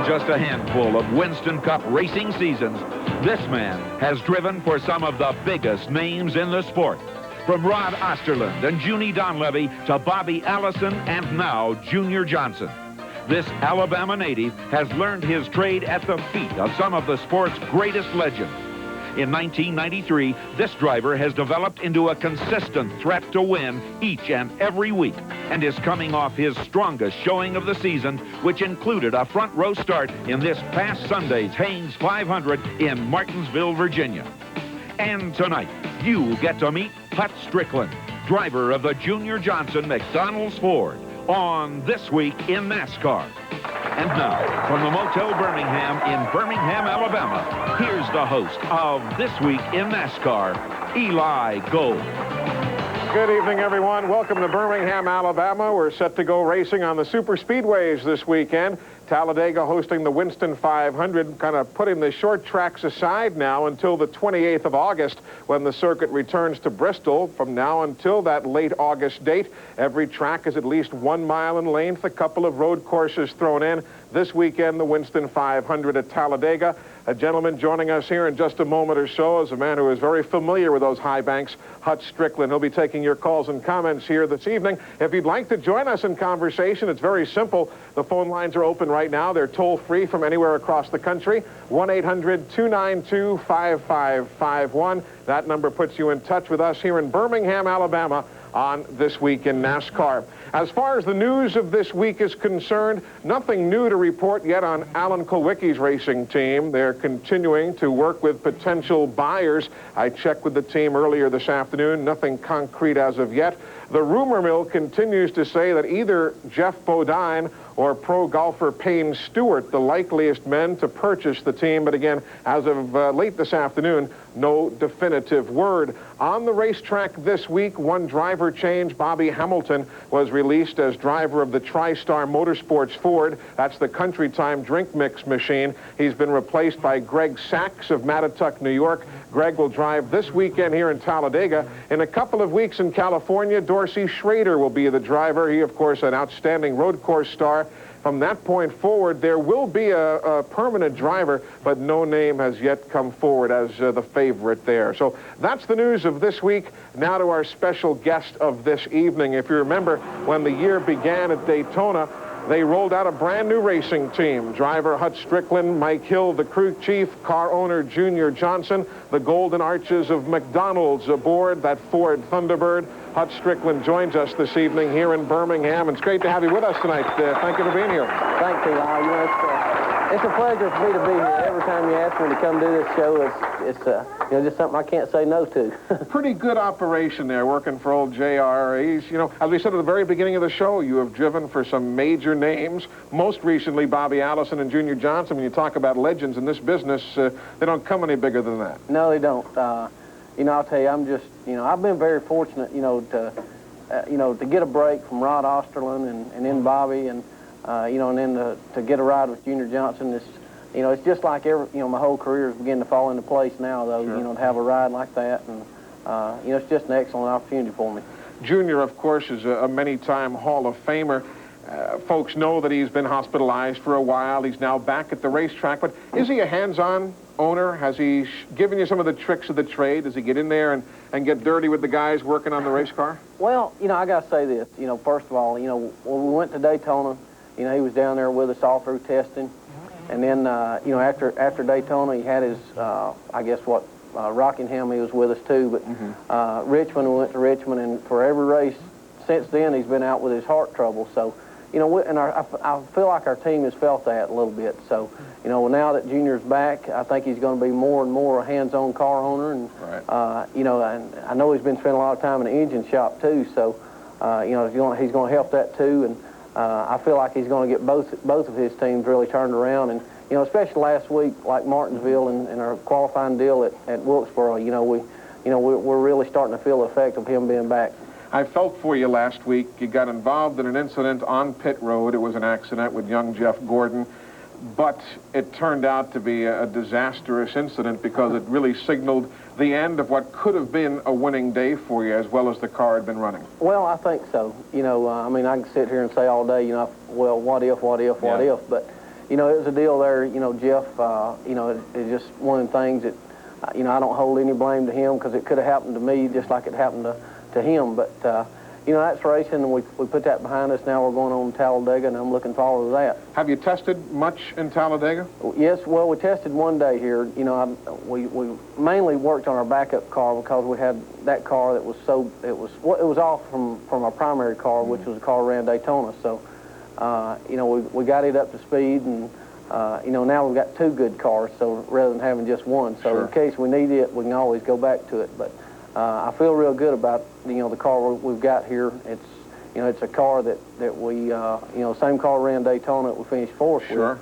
just a handful of Winston Cup racing seasons, this man has driven for some of the biggest names in the sport. From Rod Osterland and Junie Donlevy to Bobby Allison and now Junior Johnson. This Alabama native has learned his trade at the feet of some of the sport's greatest legends. In 1993, this driver has developed into a consistent threat to win each and every week and is coming off his strongest showing of the season, which included a front row start in this past Sunday's Haynes 500 in Martinsville, Virginia. And tonight, you get to meet Hut Stricklin, driver of the Junior Johnson McDonald's Ford, on This Week in NASCAR. And now, from the Motel Birmingham in Birmingham, Alabama, here's the host of This Week in NASCAR, Eli Gold. Good evening, everyone. Welcome to Birmingham, Alabama. We're set to go racing on the super speedways this weekend. Talladega hosting the Winston 500, kind of putting the short tracks aside now until the 28th of August when the circuit returns to Bristol. From now until that late August date, every track is at least 1 mile in length, a couple of road courses thrown in. This weekend, the Winston 500 at Talladega. A gentleman joining us here in just a moment or so is a man who is very familiar with those high banks, Hut Stricklin. He'll be taking your calls and comments here this evening. If you'd like to join us in conversation, it's very simple. The phone lines are open right now. They're toll-free from anywhere across the country. 1-800-292-5551. That number puts you in touch with us here in Birmingham, Alabama, on This Week in NASCAR. As far as the news of this week is concerned, nothing new to report yet on Alan Kulwicki's racing team. They're continuing to work with potential buyers. I checked with the team earlier this afternoon. Nothing concrete as of yet. The rumor mill continues to say that either Jeff Bodine or pro golfer Payne Stewart, the likeliest men to purchase the team. But again, as of late this afternoon, no definitive word. On the racetrack this week, one driver change. Bobby Hamilton was released as driver of the TriStar Motorsports Ford. That's the Country Time drink mix machine. He's been replaced by Greg Sachs of Mattituck, New York. Greg will drive this weekend here in Talladega. In a couple of weeks in California, Dorsey Schrader will be the driver. He, of course, an outstanding road course star. From that point forward, there will be a permanent driver, but no name has yet come forward as the favorite there. So that's the news of this week. Now to our special guest of this evening. If you remember, when the year began at Daytona, they rolled out a brand new racing team. Driver Hut Stricklin, Mike Hill, the crew chief, car owner Junior Johnson, the Golden Arches of McDonald's aboard that Ford Thunderbird. Hut Stricklin joins us this evening here in Birmingham. It's great to have you with us tonight. Thank you for being here. Thanks, Eli. You know, it's a pleasure for me to be here. Every time you ask me to come do this show, it's just something I can't say no to. Pretty good operation there, working for old JR. He's, as we said at the very beginning of the show, you have driven for some major names. Most recently, Bobby Allison and Junior Johnson. When you talk about legends in this business, they don't come any bigger than that. No, they don't. I'll tell you, I'm just, I've been very fortunate, to get a break from Rod Osterland and then Bobby and then to get a ride with Junior Johnson. It's just like my whole career is beginning to fall into place now, though. Sure. To have a ride like that, and it's just an excellent opportunity for me. Junior, of course, is a many-time Hall of Famer. Folks know that he's been hospitalized for a while. He's now back at the racetrack. But is he a hands-on owner? Has he given you some of the tricks of the trade? Does he get in there and get dirty with the guys working on the race car? Well, I got to say this. First of all, when we went to Daytona, he was down there with us all through testing. And then, after Daytona, he had his, Rockingham, he was with us too. But Richmond, we went to Richmond, and for every race since then, he's been out with his heart trouble. So, I feel like our team has felt that a little bit. So, now that Junior's back, I think he's going to be more and more a hands-on car owner. And, right. And I know he's been spending a lot of time in the engine shop too. So, he's going to help that too. And I feel like he's going to get both of his teams really turned around. And, especially last week, like Martinsville and our qualifying deal at Wilkesboro, we're really starting to feel the effect of him being back. I felt for you last week. You got involved in an incident on pit road. It was an accident with young Jeff Gordon, but it turned out to be a disastrous incident because it really signaled the end of what could have been a winning day for you, as well as the car had been running. Well, I think so. I can sit here and say all day, well, what if, but, you know, it was a deal there. You know, Jeff, you know, it's just one of the things that, you know, I don't hold any blame to him because it could have happened to me just like it happened to him. But, you know, that's racing, and we put that behind us. Now we're going on to Talladega, and I'm looking forward to that. Have you tested much in Talladega? Yes, well, we tested one day here. You know, we mainly worked on our backup car because we had that car that was it was off from our primary car, which was a car ran Daytona. So, you know, we got it up to speed, and you know, now we've got 2 good cars. So rather than having just one, so in case we need it, we can always go back to it. But I feel real good about, you know, the car we've got here. It's, you know, it's a car that we, you know, same car ran Daytona that we finished 4th with.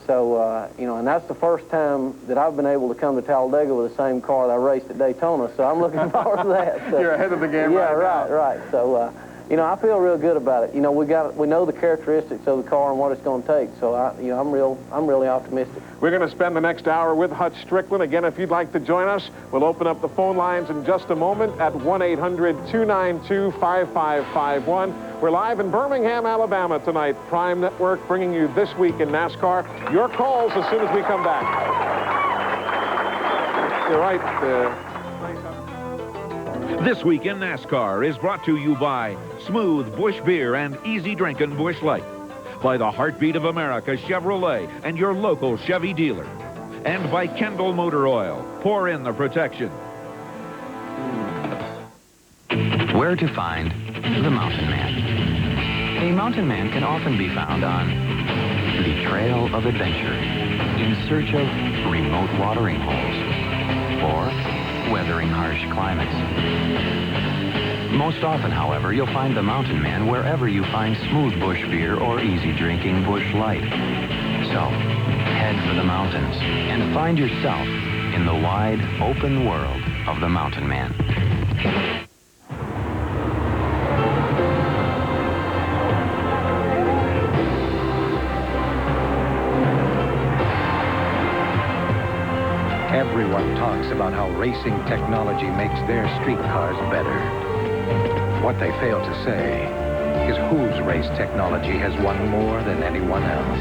So, you know, and that's the first time that I've been able to come to Talladega with the same car that I raced at Daytona. So I'm looking forward to that. So, you're ahead of the game right now. Right. So, you know, I feel real good about it. You know, we know the characteristics of the car and what it's going to take. So, you know, I'm really optimistic. We're going to spend the next hour with Hut Stricklin. Again, if you'd like to join us, we'll open up the phone lines in just a moment at 1-800-292-5551. We're live in Birmingham, Alabama tonight. Prime Network bringing you This Week in NASCAR. Your calls as soon as we come back. You're right. This Week in NASCAR is brought to you by Smooth Busch Beer and Easy Drinkin' Busch Light, by the Heartbeat of America Chevrolet and your local Chevy dealer, and by Kendall Motor Oil. Pour in the protection. Where to find the Mountain Man? A mountain man can often be found on the trail of adventure, in search of remote watering holes, or weathering harsh climates. Most often, however, you'll find the Mountain Man wherever you find Smooth Busch Beer or Easy Drinking Busch Light. So, head for the mountains and find yourself in the wide, open world of the Mountain Man. Everyone talks about how racing technology makes their street cars better. What they fail to say is whose race technology has won more than anyone else.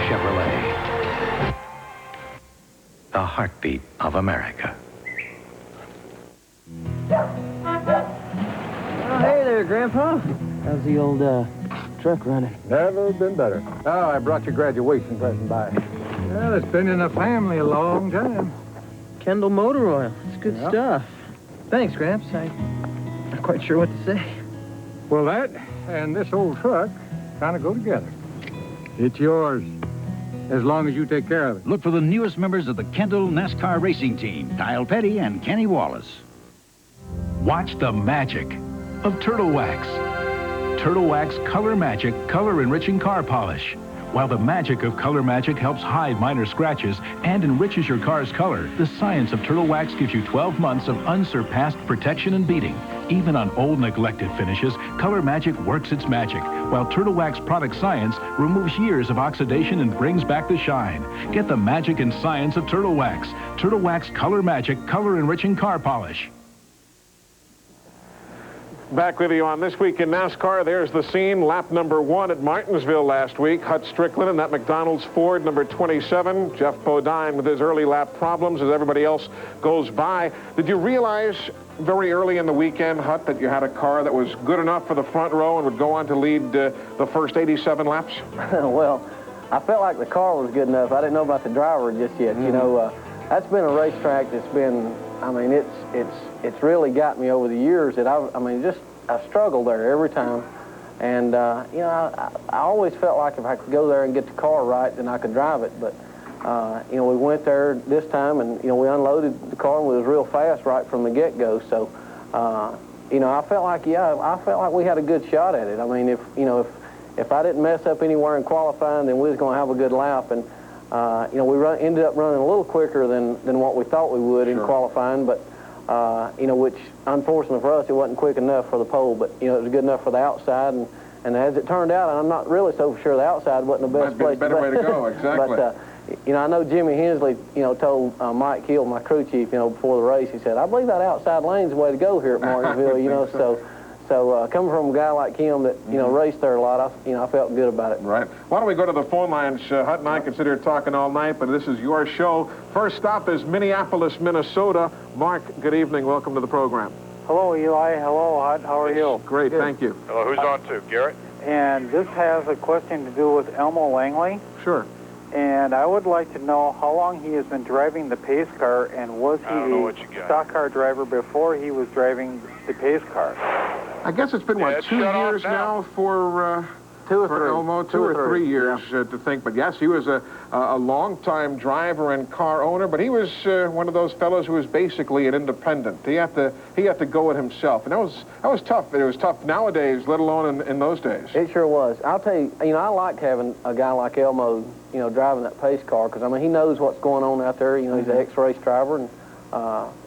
Chevrolet. The heartbeat of America. Oh, hey there, Grandpa. How's the old truck running? Never been better. Oh, I brought your graduation present by. Well, it's been in the family a long time. Kendall Motor Oil. It's good stuff. Thanks, Gramps. I'm not quite sure what to say. Well, that and this old truck kind of go together. It's yours, as long as you take care of it. Look for the newest members of the Kendall NASCAR racing team, Kyle Petty and Kenny Wallace. Watch the magic of Turtle Wax. Turtle Wax Color Magic Color Enriching Car Polish. While the magic of Color Magic helps hide minor scratches and enriches your car's color, the science of Turtle Wax gives you 12 months of unsurpassed protection and beating. Even on old neglected finishes, Color Magic works its magic, while Turtle Wax product science removes years of oxidation and brings back the shine. Get the magic and science of Turtle Wax. Turtle Wax Color Magic Color Enriching Car Polish. Back with you on This Week in NASCAR. There's the scene, lap number 1 at Martinsville last week. Hut Stricklin and that McDonald's Ford number 27. Jeff ProNyne with his early lap problems as everybody else goes by. Did you realize very early in the weekend, Hut, that you had a car that was good enough for the front row and would go on to lead the first 87 laps? Well, I felt like the car was good enough. I didn't know about the driver just yet. You know, that's been a racetrack that's been, I mean, it's really got me over the years that I struggled there every time. And, you know, I always felt like if I could go there and get the car right, then I could drive it. But, you know, we went there this time and, you know, we unloaded the car and we was real fast right from the get-go. So, you know, I felt like we had a good shot at it. I mean, if I didn't mess up anywhere in qualifying, then we was going to have a good lap. And, you know, we ended up running a little quicker than what we thought we would in qualifying, but, you know, which, unfortunately for us, it wasn't quick enough for the pole, but, you know, it was good enough for the outside, and as it turned out, I'm not really so sure the outside wasn't the best place to be. Better way to go, exactly. But, you know, I know Jimmy Hensley, you know, told Mike Hill, my crew chief, you know, before the race, he said, I believe that outside lane's the way to go here at Martinsville, you know, so So coming from a guy like him that, you know, raced there a lot, I felt good about it. Right. Why don't we go to the phone lines? Hut and I consider talking all night, but this is your show. First stop is Minneapolis, Minnesota. Mark, good evening. Welcome to the program. Hello, Eli. Hello, Hut. How are you? Great, thank you. Hello, who's on to? Garrett? And this has a question to do with Elmo Langley. Sure. And I would like to know how long he has been driving the pace car, and was he a stock car driver before he was driving the pace car? I guess it's been, what, 2 years now for... Two or for three. Elmo, two or three years to think. But yes, he was a long-time driver and car owner, but he was one of those fellows who was basically an independent. He had to go it himself, and that was tough. It was tough nowadays, let alone in those days. It sure was. I'll tell you, I like having a guy like Elmo, you know, driving that pace car, because I mean he knows what's going on out there. You know, he's an ex-race driver, and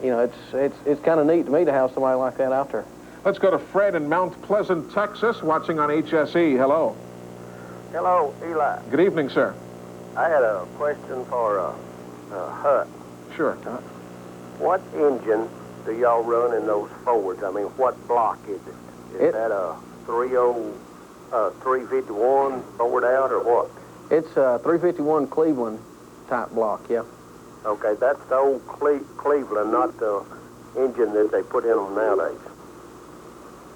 you know, it's kind of neat to me to have somebody like that out there. Let's go to Fred in Mount Pleasant, Texas, watching on HSE. Hello. Hello, Eli. Good evening, sir. I had a question for Hut. Sure. What engine do y'all run in those Fords? I mean, what block is it? Is that a 351 Ford out or what? It's a 351 Cleveland type block, yeah. Okay, that's the old Cleveland, not the engine that they put in them nowadays.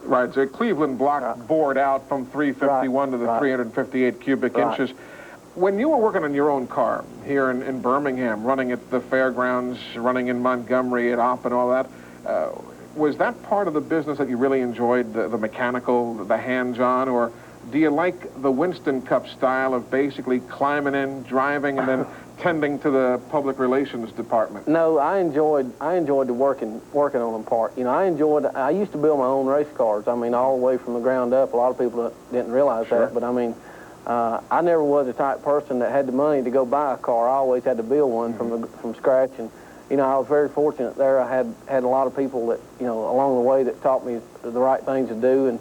Right, it's a Cleveland block bored out from 351 to the 358 cubic inches. When you were working on your own car here in Birmingham, running at the fairgrounds, running in Montgomery at Opp and all that, was that part of the business that you really enjoyed, the mechanical, the hands-on, or do you like the Winston Cup style of basically climbing in, driving, and then tending to the public relations department? No, I enjoyed the working on them part. You know, I used to build my own race cars. I mean, all the way from the ground up. A lot of people didn't realize that, but I mean, I never was the type of person that had the money to go buy a car. I always had to build one from scratch, and you know, I was very fortunate there. I had a lot of people that, you know, along the way that taught me the right things to do, and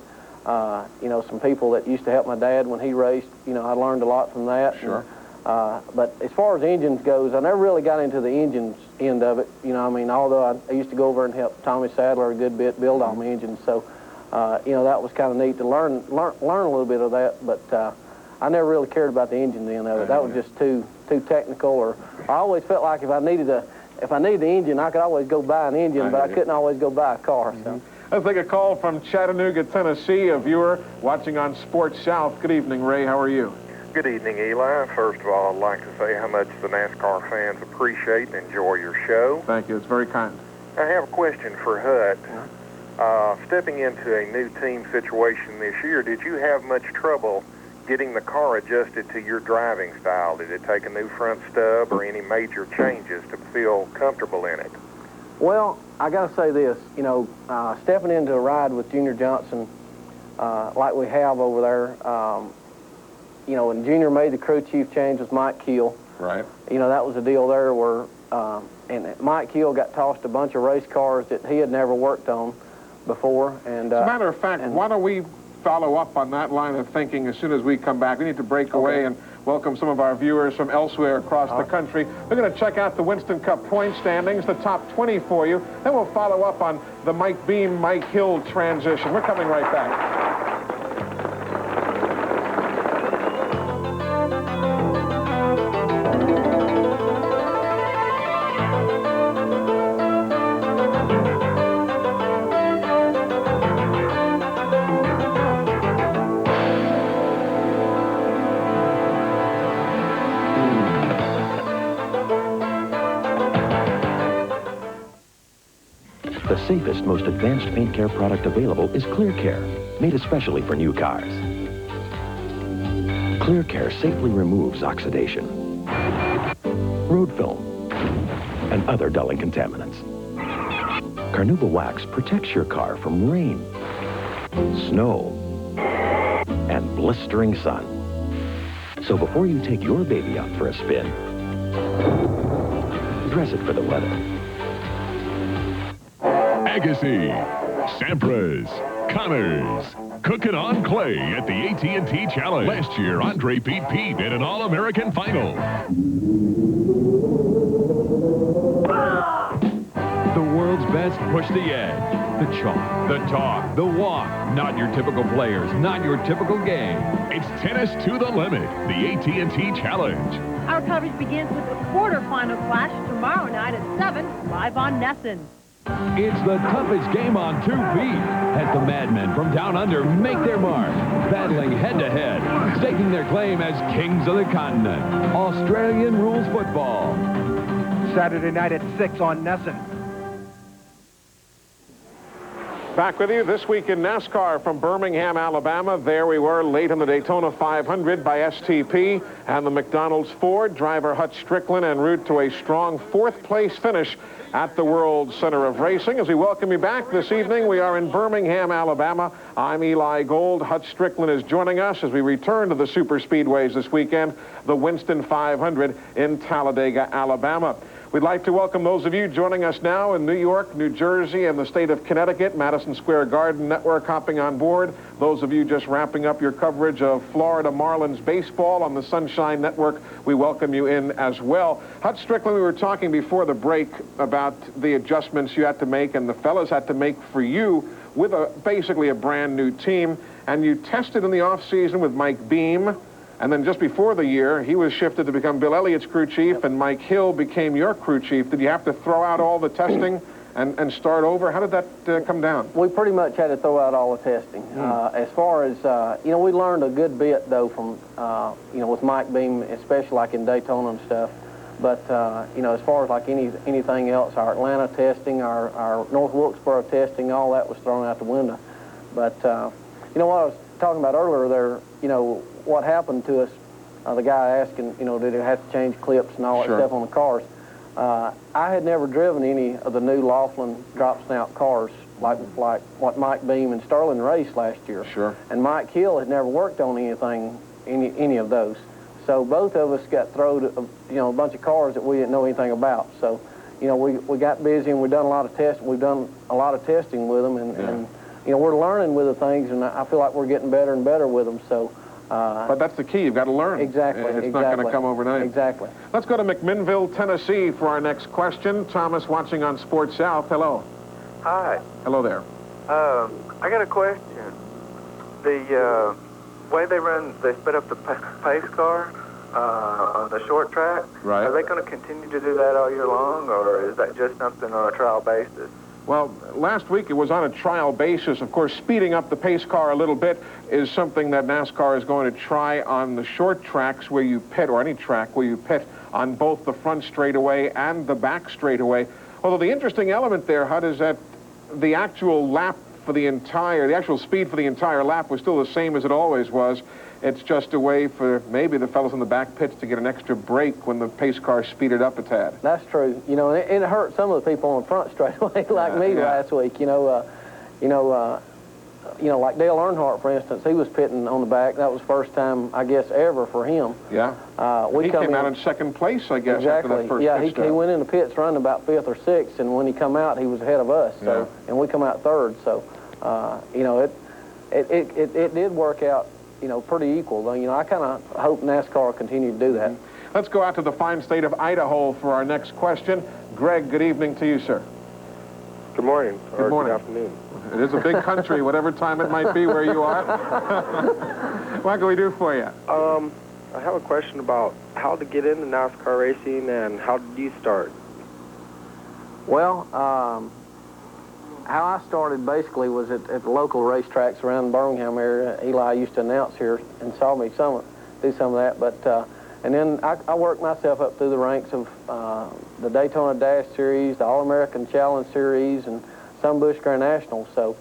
you know, some people that used to help my dad when he raced. You know, I learned a lot from that. Sure. But as far as engines goes, I never really got into the engines end of it. You know, I mean, although I used to go over and help Tommy Sadler a good bit build all my engines, so you know, that was kind of neat to learn a little bit of that. But I never really cared about the engine end of it. That was just too technical. Or I always felt like if I needed the engine, I could always go buy an engine, but I couldn't always go buy a car. So. Let's take a call from Chattanooga, Tennessee, a viewer watching on Sports South. Good evening, Ray. How are you? Good evening, Eli. First of all, I'd like to say how much the NASCAR fans appreciate and enjoy your show. Thank you. It's very kind. I have a question for Hut. Stepping into a new team situation this year, did you have much trouble getting the car adjusted to your driving style? Did it take a new front stub or any major changes to feel comfortable in it? Well, I got to say this. You know, stepping into a ride with Junior Johnson like we have over there, you know, when Junior made the crew chief change with Mike Keel. Right. You know, that was a deal there where and Mike Keel got tossed a bunch of race cars that he had never worked on before. And as a matter of fact, why don't we follow up on that line of thinking as soon as we come back? We need to break away and welcome some of our viewers from elsewhere across the country. We're going to check out the Winston Cup point standings, the top 20 for you. Then we'll follow up on the Mike Beam, Mike Hill transition. We're coming right back. The safest, most advanced paint care product available is Clear Care, made especially for new cars. Clear Care safely removes oxidation, road film, and other dulling contaminants. Carnauba Wax protects your car from rain, snow, and blistering sun. So before you take your baby out for a spin, dress it for the weather. Agassi, Sampras, Connors, cooking on clay at the AT&T Challenge. Last year, Andre beat Pete in an All-American final. The world world's best push the edge. The chalk, the talk, the walk. Not your typical players, not your typical game. It's tennis to the limit, the AT&T Challenge. Our coverage begins with the quarterfinal clash tomorrow night at 7, live on NESN. It's the toughest game on 2 feet as the madmen from down under make their mark, battling head-to-head, staking their claim as kings of the continent. Australian rules football. Saturday night at 6 on NESN. Back with you this week in NASCAR from Birmingham, Alabama. There we were late in the Daytona 500 by STP and the McDonald's Ford. Driver Hut Stricklin en route to a strong 4th place finish at the World Center of Racing. As we welcome you back this evening, we are in Birmingham, Alabama. I'm Eli Gold. Hut Stricklin is joining us as we return to the super speedways this weekend, the Winston 500 in Talladega, Alabama. We'd like to welcome those of you joining us now in New York, New Jersey, and the state of Connecticut, Madison Square Garden Network hopping on board. Those of you just wrapping up your coverage of Florida Marlins baseball on the Sunshine Network, we welcome you in as well. Hut Stricklin, we were talking before the break about the adjustments you had to make and the fellas had to make for you with basically a brand new team. And you tested in the offseason with Mike Beam. And then just before the year, he was shifted to become Bill Elliott's crew chief, and Mike Hill became your crew chief. Did you have to throw out all the testing and start over? How did that come down? We pretty much had to throw out all the testing. As far as, you know, we learned a good bit, though, from, you know, with Mike Beam, especially like in Daytona and stuff. But, you know, as far as like anything else, our Atlanta testing, our North Wilkesboro testing, all that was thrown out the window. But, you know, what I was talking about earlier there, you know, what happened to us, the guy asking, you know, did it have to change clips and all that stuff on the cars. I had never driven any of the new Laughlin drop snout cars like what Mike Beam and Sterling raced last year. Sure. And Mike Hill had never worked on any of those. So both of us got thrown, you know, a bunch of cars that we didn't know anything about. So, you know, we got busy and we've done a lot of tests. We've done a lot of testing with them, and you know, we're learning with the things, and I feel like we're getting better and better with them. So. But that's the key. You've got to learn. Exactly. It's not going to come overnight. Exactly. Let's go to McMinnville, Tennessee for our next question. Thomas watching on Sports South. Hello. Hi. Hello there. I got a question. The way they sped up the pace car on the short track, right. Are they going to continue to do that all year long, or is that just something on a trial basis? Well, last week it was on a trial basis. Of course, speeding up the pace car a little bit is something that NASCAR is going to try on the short tracks where you pit, or any track where you pit on both the front straightaway and the back straightaway. Although the interesting element there, Hud, is that the actual lap for the actual speed for the entire lap was still the same as it always was. It's just a way for maybe the fellas in the back pits to get an extra break when the pace car speeded up a tad. That's true. You know, it hurt some of the people on the front straightaway, like me last week. You know, like Dale Earnhardt, for instance, he was pitting on the back. That was the first time, I guess, ever for him. Yeah. He came out in second place, I guess, exactly. after that first pit stop. He went in the pits running about 5th or 6th, and when he come out, he was ahead of us. So, and we come out 3rd. So, you know, it did work out, you know, pretty equal. Though, you know, I kind of hope NASCAR will continue to do that. Let's go out to the fine state of Idaho for our next question. Greg, good evening to you, sir. Good morning. Good morning. Good afternoon. It is a big country, whatever time it might be where you are. What can we do for you? I have a question about how to get into NASCAR racing and how did you start? Well, how I started basically was at the local racetracks around the Birmingham area. Eli used to announce here and saw me do some of that. But and then I worked myself up through the ranks of the Daytona Dash Series, the All-American Challenge Series, and some Busch Grand Nationals. So,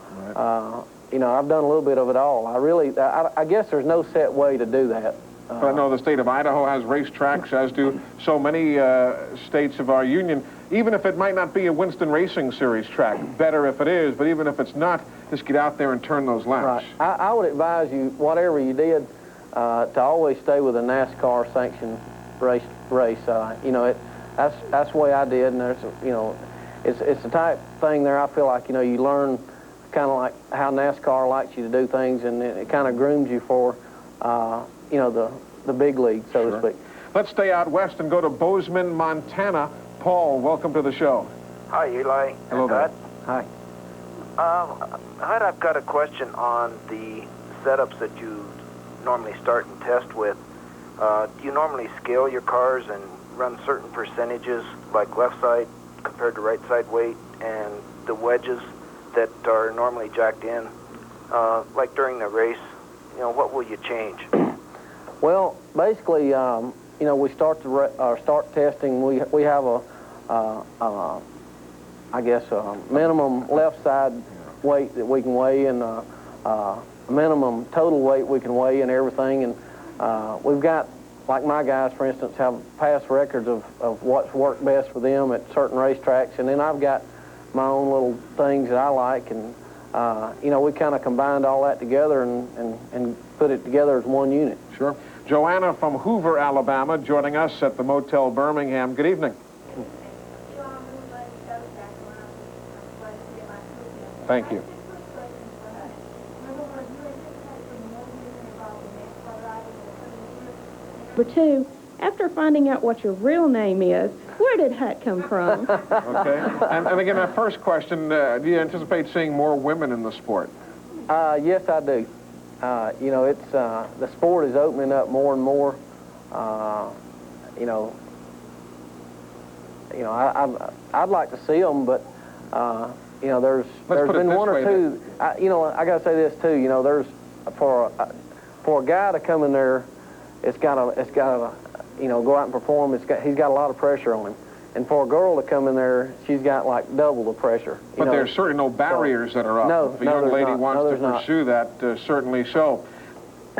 you know, I've done a little bit of it all. I guess there's no set way to do that. But I know the state of Idaho has racetracks, as do so many states of our union. Even if it might not be a Winston Racing Series track, better if it is, but even if it's not, just get out there and turn those laps. Right. I would advise you, whatever you did, to always stay with a NASCAR sanctioned race. You know, that's the way I did, and there's, you know, it's the type thing there I feel like, you know, you learn kind of like how NASCAR likes you to do things, and it kind of grooms you for, you know, the big league, so to speak. Let's stay out west and go to Bozeman, Montana. Paul, welcome to the show. Hi, Eli. Hello there. Hi. Hud, I've got a question on the setups that you normally start and test with. Do you normally scale your cars and run certain percentages, like left side compared to right side weight, and the wedges that are normally jacked in, like during the race? You know, what will you change? Well, basically, you know, we start start testing. We have I guess, a minimum left side weight that we can weigh, and a minimum total weight we can weigh, and everything. And we've got, like my guys, for instance, have past records of what's worked best for them at certain racetracks, and then I've got my own little things that I like, and you know, we kind of combined all that together and put it together as one unit. Sure. Joanna from Hoover, Alabama, joining us at the Motel Birmingham. Good evening. Thank you. Number two, after finding out what your real name is, where did Hut come from? Okay. And again, that first question, do you anticipate seeing more women in the sport? Yes, I do. You know, it's the sport is opening up more and more. You know, I'd like to see them, but you know, there's been one or two. You know, I got to say this too. You know, there's for a guy to come in there, it's got to you know, go out and perform. He's got a lot of pressure on him. And for a girl to come in there, she's got like double the pressure. But there's certainly no barriers that are up. No, if a young lady wants to pursue that, certainly so.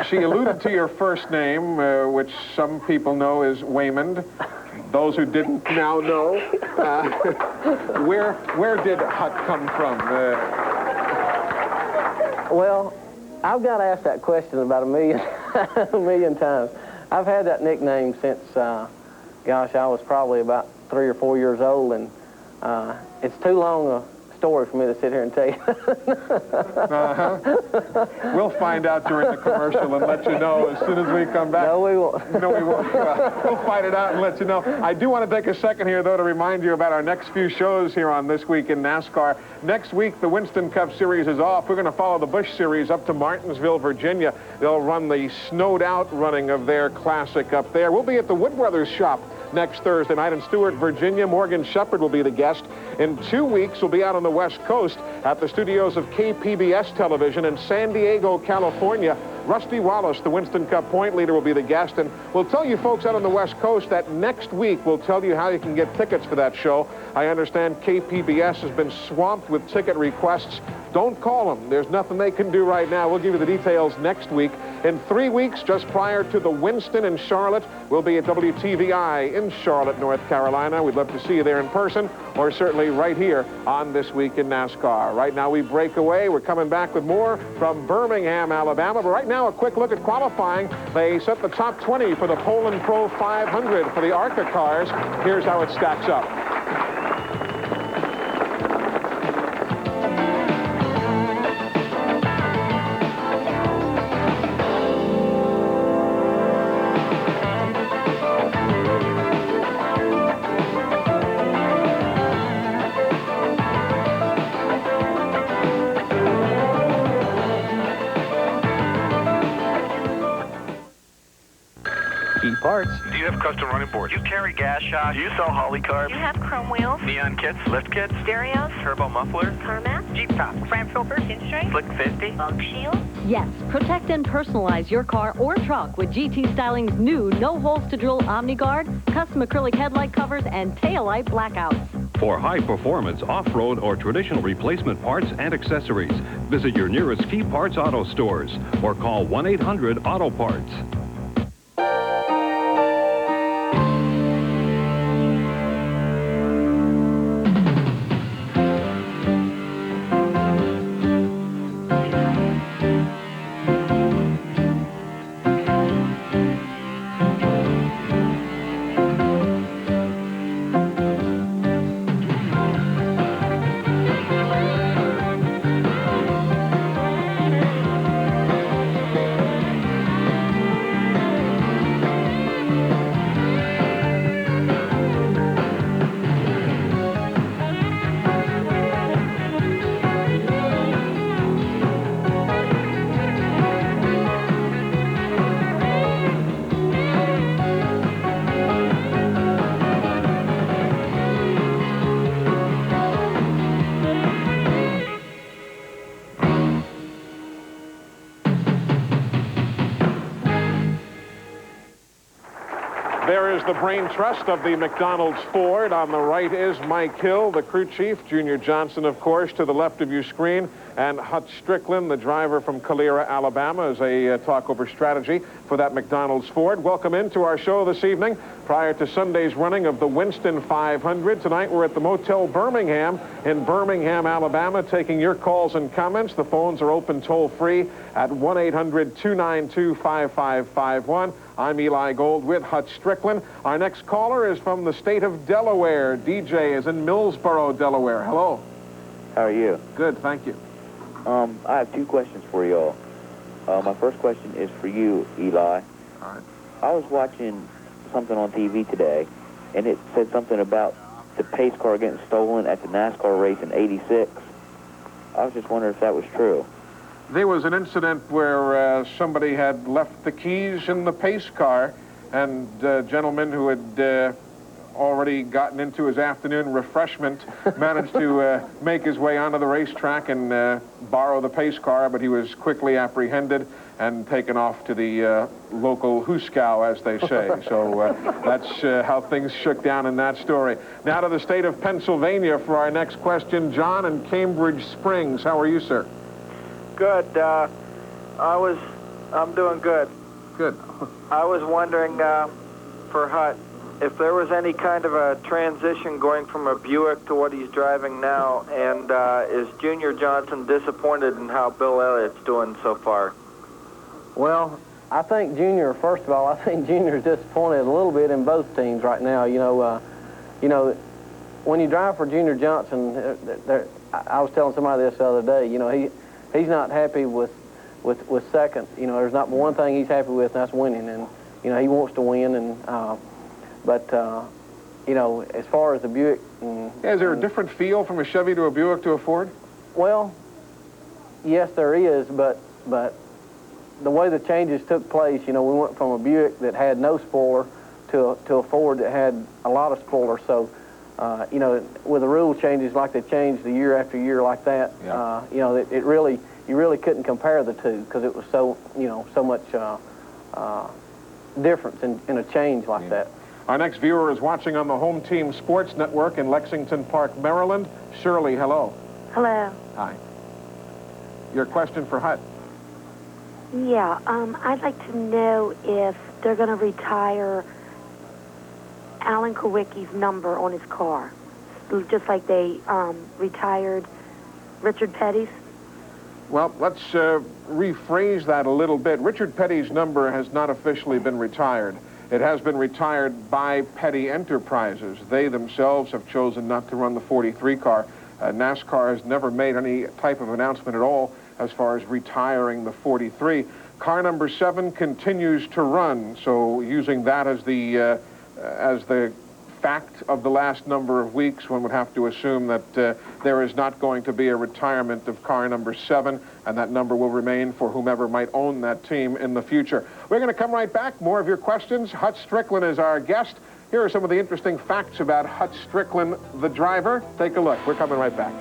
She alluded to your first name, which some people know is Waymond. Those who didn't now know. Where did Hut come from? Well, I've got asked that question about a million times. I've had that nickname since, gosh, I was probably about 3 or 4 years old, and it's too long a story for me to sit here and tell you. We'll find out during the commercial and let you know as soon as we come back. No, we won't. No, we won't. We'll find it out and let you know. I do want to take a second here, though, to remind you about our next few shows here on This Week in NASCAR. Next week, the Winston Cup Series is off. We're going to follow the Busch Series up to Martinsville, Virginia. They'll run the snowed-out running of their classic up there. We'll be at the Wood Brothers shop next Thursday night in Stewart, Virginia. Morgan Shepherd will be the guest. In 2 weeks, we'll be out on the West Coast at the studios of KPBS Television in San Diego, California. Rusty Wallace, the Winston Cup point leader, will be the guest. And we'll tell you folks out on the West Coast that next week we'll tell you how you can get tickets for that show. I understand KPBS has been swamped with ticket requests. Don't call them. There's nothing they can do right now. We'll give you the details next week. In 3 weeks, just prior to the Winston in Charlotte, we'll be at WTVI in Charlotte, North Carolina. We'd love to see you there in person, or certainly right here on This Week in NASCAR. Right now, we break away. We're coming back with more from Birmingham, Alabama. But right now, a quick look at qualifying. They set the top 20 for the Poland Pro 500 for the ARCA cars. Here's how it stacks up. Parts. Do you have custom running boards? Do you carry gas shocks? Do you sell Holly carbs? Do you have chrome wheels? Neon kits? Lift kits? Stereos? Turbo mufflers? Car mats? Jeep top? Front filters? Pinstripes? Slick 50? Bug shield? Yes, protect and personalize your car or truck with GT Styling's new no-holes-to-drill OmniGuard, custom acrylic headlight covers, and taillight blackouts. For high-performance off-road or traditional replacement parts and accessories, visit your nearest Key Parts Auto stores or call 1-800-AUTO-PARTS. There is the brain trust of the McDonald's Ford. On the right is Mike Hill, the crew chief. Junior Johnson, of course, to the left of your screen. And Hut Stricklin, the driver from Calera, Alabama, as a talk over strategy for that McDonald's Ford. Welcome into our show this evening. Prior to Sunday's running of the Winston 500, tonight we're at the Motel Birmingham in Birmingham, Alabama, taking your calls and comments. The phones are open toll-free at 1-800-292-5551. I'm Eli Gold with Hut Stricklin. Our next caller is from the state of Delaware. DJ is in Millsboro, Delaware. Hello. How are you? Good, thank you. I have two questions for y'all. My first question is for you, Eli. All right. I was watching something on TV today, and it said something about the pace car getting stolen at the NASCAR race in '86. I was just wondering if that was true. There was an incident where somebody had left the keys in the pace car, and a gentleman who had already gotten into his afternoon refreshment managed to make his way onto the racetrack and borrow the pace car, but he was quickly apprehended and taken off to the local hooskow, as they say. So that's how things shook down in that story. Now to the state of Pennsylvania for our next question. John in Cambridge Springs. How are you, sir? Good. I'm doing good. Good. I was wondering for Hut, if there was any kind of a transition going from a Buick to what he's driving now, and is Junior Johnson disappointed in how Bill Elliott's doing so far? Well, I think Junior, first of all, I think Junior's disappointed a little bit in both teams right now. You know, when you drive for Junior Johnson, I was telling somebody this the other day, you know, he's not happy with second. You know, there's not one thing he's happy with, and that's winning. And, you know, he wants to win, and but, you know, as far as the Buick... Yeah, is there a different feel from a Chevy to a Buick to a Ford? Well, yes, there is, but the way the changes took place, you know, we went from a Buick that had no spoiler to a Ford that had a lot of spoilers. So, you know, with the rule changes like they changed the year after year like that, yeah. You know, you really couldn't compare the two because it was so, you know, so much difference in a change like that. Our next viewer is watching on the Home Team Sports Network in Lexington Park, Maryland. Shirley, hello. Hello. Hi. Your question for Hut. Yeah, I'd like to know if they're going to retire Alan Kowicki's number on his car, just like they retired Richard Petty's. Well, let's rephrase that a little bit. Richard Petty's number has not officially been retired. It has been retired by Petty Enterprises. They themselves have chosen not to run the 43 car. NASCAR has never made any type of announcement at all as far as retiring the 43. Car number 7 continues to run, so using that as the fact of the last number of weeks, one would have to assume that there is not going to be a retirement of car number 7, and that number will remain for whomever might own that team in the future. We're going to come right back. More of your questions. Hut Stricklin is our guest. Here are some of the interesting facts about Hut Stricklin, the driver. Take a look. We're coming right back.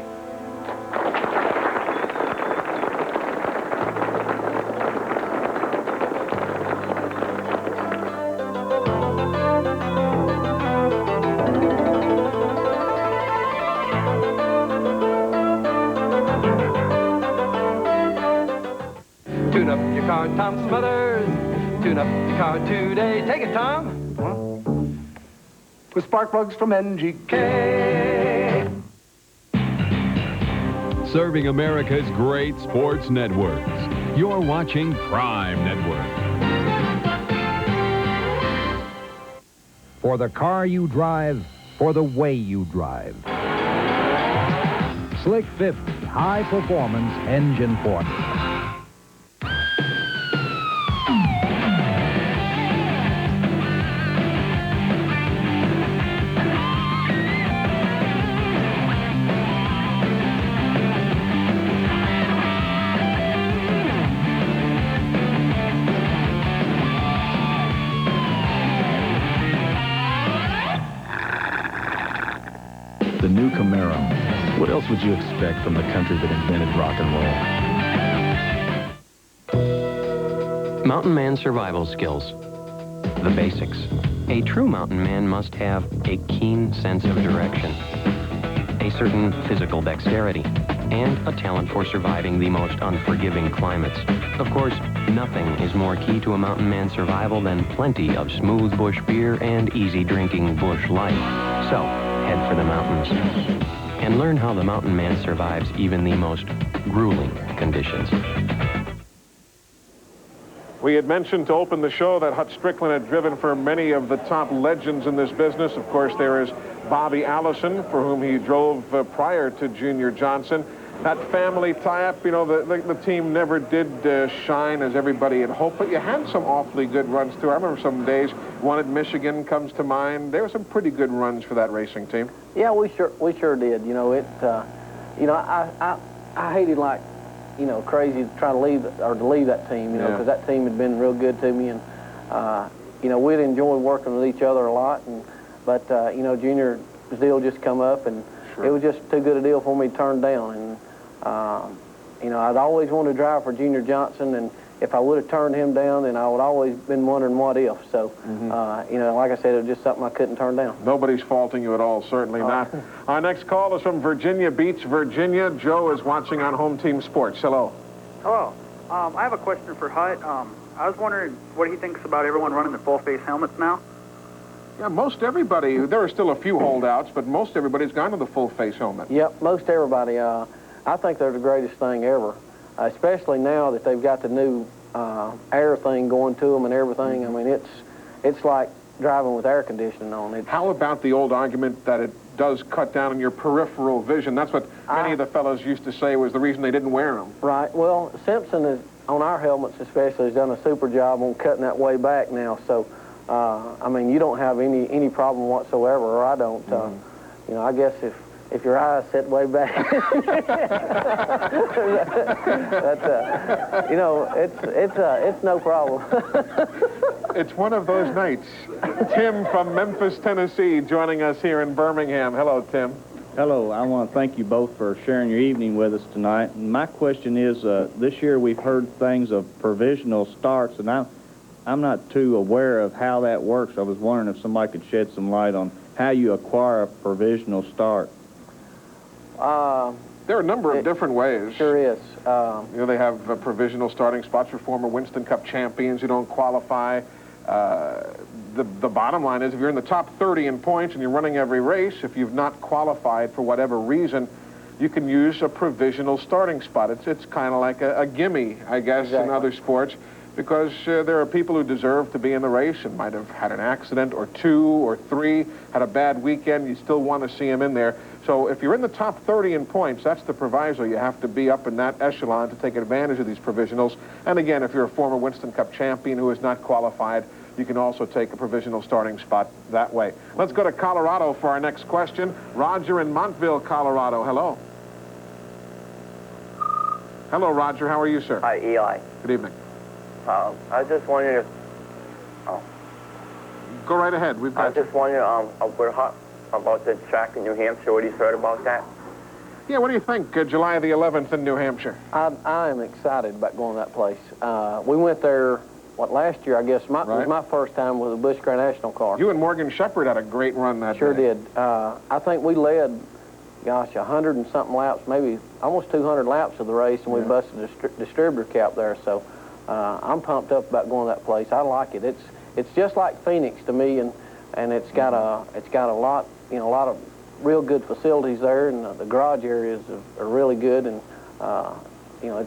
Tune up your car, Tom Smothers. Tune up your car today. Take it, Tom. With spark plugs from NGK. Serving America's great sports networks. You're watching Prime Network. For the car you drive, for the way you drive. Slick 50 high performance engine formula. The new Camaro. What else would you expect from the country that invented rock and roll? Mountain Man survival skills. The basics. A true mountain man must have a keen sense of direction, a certain physical dexterity, and a talent for surviving the most unforgiving climates. Of course, nothing is more key to a mountain man's survival than plenty of smooth bush beer and easy drinking bush light. So, head for the mountains and learn how the mountain man survives even the most grueling conditions. We had mentioned to open the show that Hut Stricklin had driven for many of the top legends in this business. Of course, there is Bobby Allison, for whom he drove prior to Junior Johnson. That family tie-up, you know, the team never did shine as everybody had hoped, but you had some awfully good runs, too. I remember some days, one at Michigan comes to mind. There were some pretty good runs for that racing team. Yeah, we sure did. You know, I hated like, you know, crazy to try to leave that team, you know, because that team had been real good to me, and you know, we'd enjoyed working with each other a lot, but you know, Junior's deal just come up, and it was just too good a deal for me to turn down, and you know, I'd always wanted to drive for Junior Johnson, and if I would have turned him down, then I would always been wondering what if. So, you know, like I said, it was just something I couldn't turn down. Nobody's faulting you at all, certainly not. Our next call is from Virginia Beach, Virginia. Joe is watching on Home Team Sports. Hello. Hello. I have a question for Hut. I was wondering what he thinks about everyone running the full-face helmets now. Yeah, most everybody, there are still a few holdouts, but most everybody's gone to the full-face helmet. Yep, most everybody. I think they're the greatest thing ever. Especially now that they've got the new air thing going to them and everything. I mean, it's like driving with air conditioning on it. How about the old argument that it does cut down on your peripheral vision? That's what many of the fellows used to say was the reason they didn't wear them. Right. Well, Simpson is, on our helmets especially, has done a super job on cutting that way back now. So, I mean, you don't have any problem whatsoever, or I don't. You know, I guess if your eyes sit way back, you know, it's no problem. It's one of those nights. Tim from Memphis, Tennessee, joining us here in Birmingham. Hello, Tim. Hello. I want to thank you both for sharing your evening with us tonight. And my question is, this year we've heard things of provisional starts, and I'm not too aware of how that works. I was wondering if somebody could shed some light on how you acquire a provisional start. There are a number of different ways. Sure is. You know, they have provisional starting spots for former Winston Cup champions who don't qualify. The bottom line is, if you're in the top 30 in points and you're running every race, if you've not qualified for whatever reason, you can use a provisional starting spot. It's kind of like a gimme, I guess, in other sports, because there are people who deserve to be in the race and might have had an accident or two or three, had a bad weekend. You still want to see them in there. So if you're in the top 30 in points, that's the proviso. You have to be up in that echelon to take advantage of these provisionals. And again, if you're a former Winston Cup champion who is not qualified, you can also take a provisional starting spot that way. Let's go to Colorado for our next question. Roger in Montville, Colorado. Hello. Hello, Roger. How are you, sir? Hi, Eli. Good evening. I was just wondering if... Go right ahead. We've got I was just wondering about the track in New Hampshire. What have you heard about that? Yeah, what do you think, July the 11th in New Hampshire? I am excited about going to that place. We went there, last year, I guess. It was my first time with a Busch Grand National car. You and Morgan Shepherd had a great run that day. Sure did. I think we led, gosh, 100 and something laps, maybe almost 200 laps of the race, and we busted a distributor cap there. So I'm pumped up about going to that place. I like it. It's just like Phoenix to me, and it's got a lot, you know, a lot of real good facilities there, and the garage areas are really good, and you know,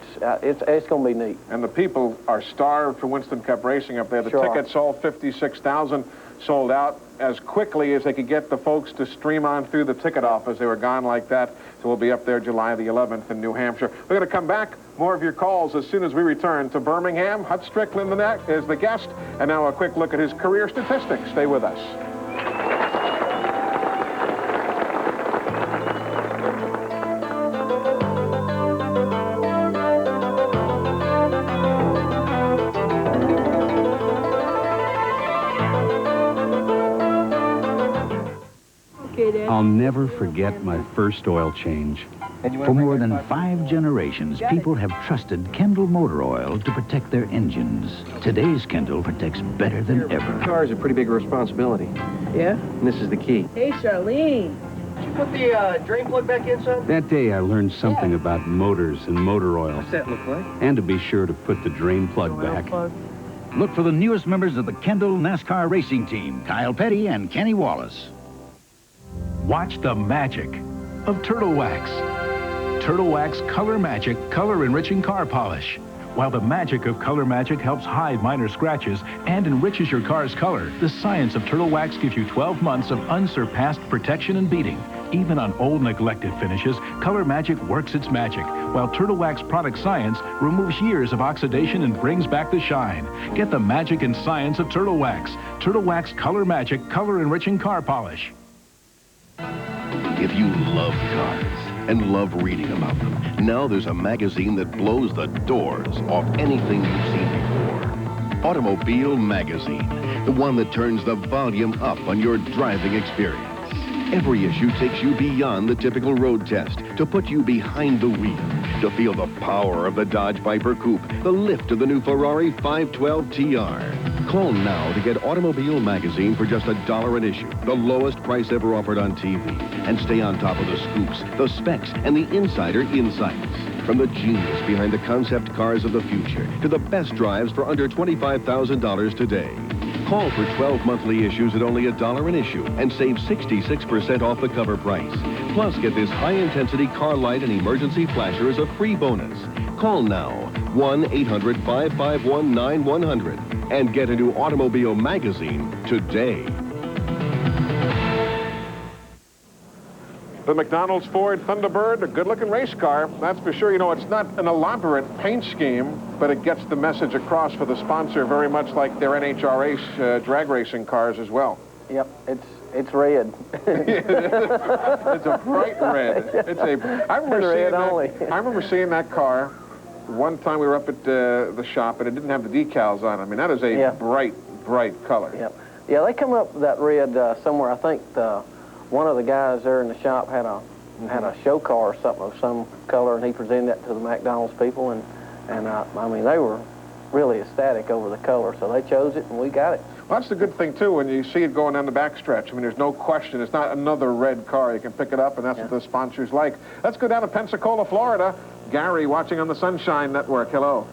it's going to be neat. And the people are starved for Winston Cup racing up there. The tickets, all 56,000, sold out as quickly as they could get the folks to stream on through the ticket office. They were gone like that. So we'll be up there July the 11th in New Hampshire. We're going to come back. More of your calls as soon as we return to Birmingham. Hut Stricklin is the guest. And now a quick look at his career statistics. Stay with us. I'll never forget my first oil change. For more than 5 generations, people have trusted Kendall Motor Oil to protect their engines. Today's Kendall protects better than ever. Car is a pretty big responsibility. Yeah? And this is the key. Hey, Charlene. Did you put the drain plug back in, son? That day, I learned something about motors and motor oil. What's that look like? And to be sure to put the drain plug back. Look for the newest members of the Kendall NASCAR racing team, Kyle Petty and Kenny Wallace. Watch the magic of Turtle Wax. Turtle Wax Color Magic color-enriching car polish. While the magic of Color Magic helps hide minor scratches and enriches your car's color, the science of Turtle Wax gives you 12 months of unsurpassed protection and beating. Even on old neglected finishes, Color Magic works its magic, while Turtle Wax product science removes years of oxidation and brings back the shine. Get the magic and science of Turtle Wax. Turtle Wax Color Magic color-enriching car polish. If you love cars and love reading about them, now there's a magazine that blows the doors off anything you've seen before. Automobile Magazine, the one that turns the volume up on your driving experience. Every issue takes you beyond the typical road test to put you behind the wheel, to feel the power of the Dodge Viper Coupe, the lift of the new Ferrari 512 TR. Call now to get Automobile Magazine for just $1 an issue, the lowest price ever offered on TV, and stay on top of the scoops, the specs, and the insider insights. From the genius behind the concept cars of the future to the best drives for under $25,000 today. Call for 12 monthly issues at only $1 an issue and save 66% off the cover price. Plus, get this high-intensity car light and emergency flasher as a free bonus. Call now, 1-800-551-9100, and get into Automobile Magazine today. The McDonald's Ford Thunderbird, a good-looking race car, that's for sure. You know, it's not an elaborate paint scheme, but it gets the message across for the sponsor very much like their NHRA drag racing cars as well. Yep, it's red. It's a bright red. I remember seeing that car one time. We were up at the shop, and it didn't have the decals on it. I mean, that is a bright color. Yep. Yeah, they come up with that red somewhere. I think one of the guys there in the shop had a show car or something of some color, and he presented that to the McDonald's people, and I mean, they were really ecstatic over the color, so they chose it, and we got it. Well, that's the good thing, too, when you see it going down the backstretch. I mean, there's no question. It's not another red car. You can pick it up, and that's what the sponsors like. Let's go down to Pensacola, Florida. Gary, watching on the Sunshine Network. Hello.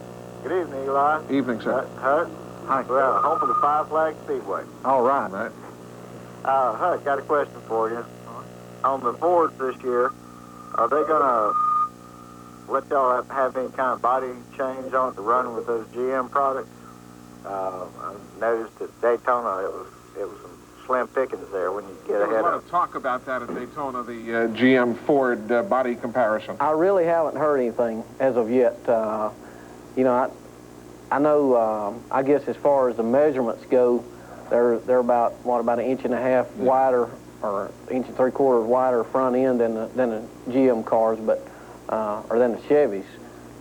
Good evening, Eli. Evening, sir. Hut. Hi. We're home for the Five Flag Speedway. All right. Right. Hut, got a question for you. On the Fords this year, are they going to let y'all have any kind of body change on it to run with those GM products? I noticed at Daytona it was some slim pickings there when you get ahead of. There's a lot of talk about that at Daytona, the GM Ford body comparison. I really haven't heard anything as of yet. You know, I know. I guess as far as the measurements go, they're about an inch and a half wider, or inch and 3/4 wider front end than the GM cars, but or than the Chevys.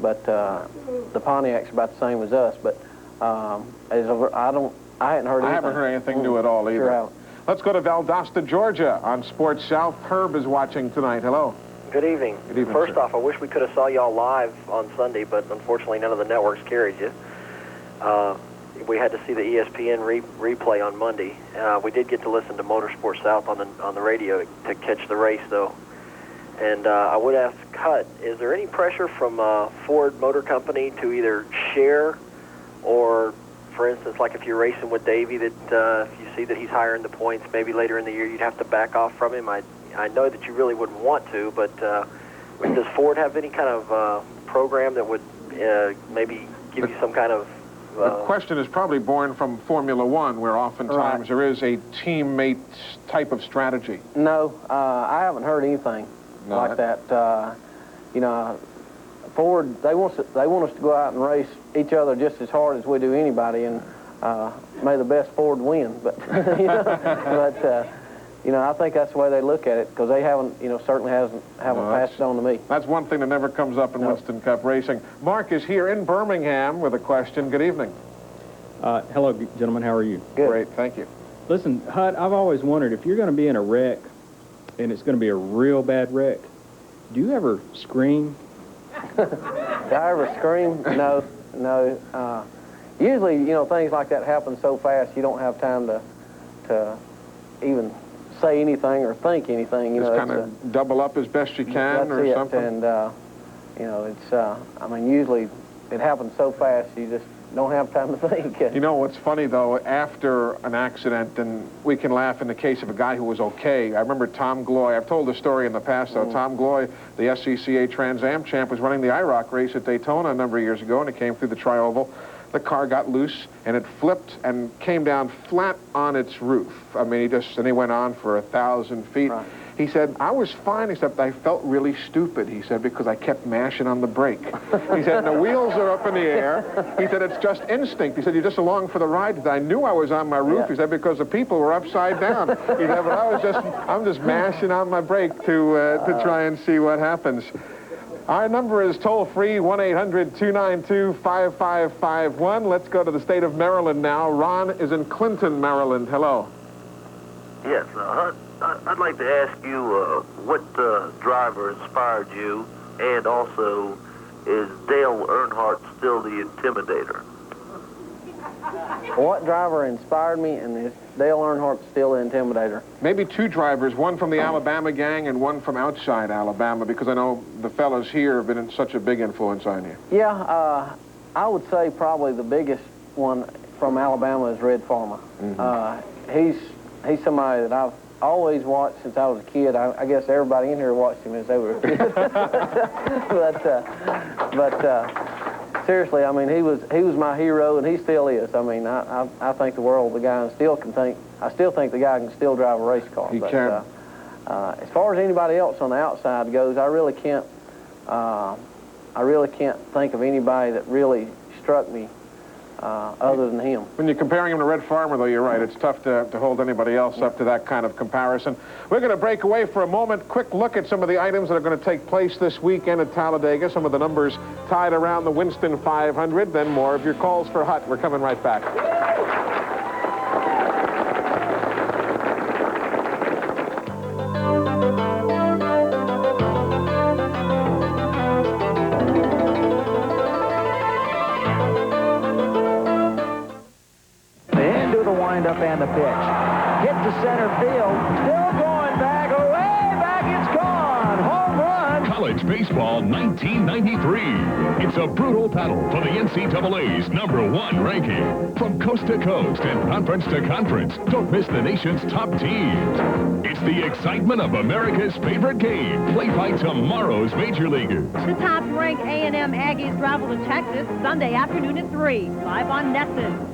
But the Pontiacs are about the same as us. But I hadn't heard anything. I haven't heard anything new at all either. Sure. Let's go to Valdosta, Georgia on Sports South. Herb is watching tonight. Hello. Good evening. Good evening, First sir. off, I wish we could have saw y'all live on Sunday, but unfortunately none of the networks carried you. We had to see the ESPN replay on Monday. We did get to listen to Motorsports South on the radio to catch the race, though. And I would ask Hut, is there any pressure from Ford Motor Company to either share, or, for instance, like if you're racing with Davey, that if you see that he's higher in the points, maybe later in the year you'd have to back off from him? I know that you really wouldn't want to, but does Ford have any kind of program that would maybe give you some kind of... The question is probably born from Formula One, where oftentimes there is a teammate type of strategy. No, I haven't heard anything like that. You know, Ford, they want us to go out and race each other just as hard as we do anybody, and may the best Ford win. But you know, I think that's the way they look at it, because they haven't, certainly haven't passed it on to me. That's one thing that never comes up in Winston Cup racing. Mark is here in Birmingham with a question. Good evening. Hello, gentlemen. How are you? Good. Great, thank you. Listen, Hut, I've always wondered if you're going to be in a wreck, and it's going to be a real bad wreck, Do you ever scream? Do I ever scream? No, no. Usually, you know, things like that happen so fast you don't have time to even say anything or think anything. You Just know, kind of double up as best you can or something? And, you know, it's, I mean, usually it happens so fast you just don't have time to think. You know what's funny, though, after an accident, and we can laugh in the case of a guy who was okay. I remember Tom Gloy. I've told the story in the past, though. Tom Gloy, the SCCA Trans Am champ, was running the IROC race at Daytona a number of years ago, and it came through the tri-oval. The car got loose, and it flipped and came down flat on its roof. I mean, and he went on for 1,000 feet. Right. He said, I was fine, except I felt really stupid, he said, because I kept mashing on the brake. He said, the wheels are up in the air. He said, it's just instinct. He said, you're just along for the ride. He said, I knew I was on my roof. Yeah. He said, because the people were upside down. He said, but I'm just mashing on my brake to try and see what happens. Our number is toll-free, 1-800-292-5551. Let's go to the state of Maryland now. Ron is in Clinton, Maryland. Hello. Yes, I'd like to ask you what driver inspired you, and also, is Dale Earnhardt still the Intimidator? What driver inspired me, and is Dale Earnhardt still the Intimidator? Maybe two drivers, one from the Alabama gang and one from outside Alabama, because I know the fellas here have been such a big influence on you. Yeah, I would say probably the biggest one from Alabama is Red Farmer. Mm-hmm. He's somebody that I've always watched since I was a kid. I guess everybody in here watched him as they were a kid. but seriously, I mean, he was my hero, and he still is. I mean, I think the world of the guy, and I still think the guy can still drive a race car. He can. As far as anybody else on the outside goes, I really can't think of anybody that really struck me other than him. When you're comparing him to Red Farmer, though, you're right. It's tough to hold anybody else up to that kind of comparison. We're going to break away for a moment. Quick look at some of the items that are going to take place this weekend at Talladega. Some of the numbers tied around the Winston 500. Then more of your calls for Hut. We're coming right back. Up and the pitch. Hit to center field. Still going back. Away back. It's gone. Home run. College Baseball 1993. It's a brutal battle for the NCAA's #1 ranking. From coast to coast and conference to conference, don't miss the nation's top teams. It's the excitement of America's favorite game, played by tomorrow's major leaguers. The top-ranked A&M Aggies travel to Texas Sunday afternoon at 3, live on NESN.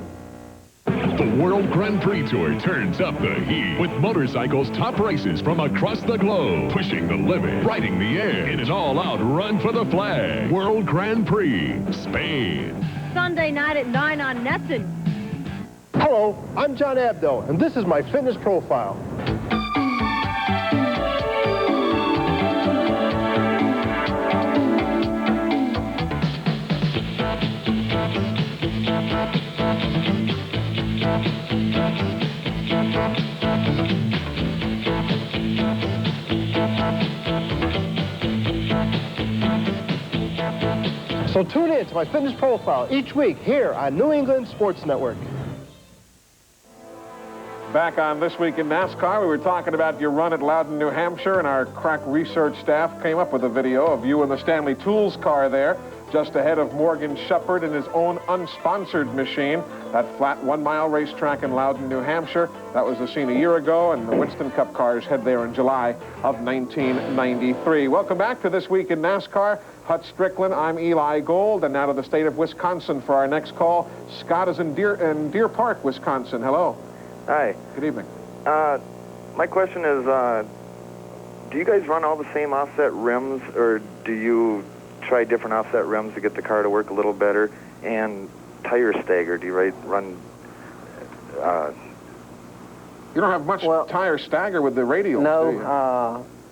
The World Grand Prix Tour turns up the heat with motorcycles' top races from across the globe, pushing the limit, riding the air in an all-out run for the flag. World Grand Prix, Spain. Sunday night at 9 on NESN. Hello, I'm John Abdo, and this is my fitness profile. So tune in to my fitness profile each week here on New England Sports Network. Back on This Week in NASCAR, we were talking about your run at Loudon, New Hampshire, and our crack research staff came up with a video of you in the Stanley Tools car there, just ahead of Morgan Shepherd in his own unsponsored machine. That flat 1-mile racetrack in Loudon, New Hampshire. That was the scene a year ago, and the Winston Cup cars head there in July of 1993. Welcome back to This Week in NASCAR. Hut Stricklin, I'm Eli Gold, and now to the state of Wisconsin for our next call. Scott is in Deer Park, Wisconsin. Hello. Hi. Good evening. My question is, do you guys run all the same offset rims, or do you try different offset rims to get the car to work a little better? And tire stagger, do you run... You don't have much tire stagger with the radial, no, do you?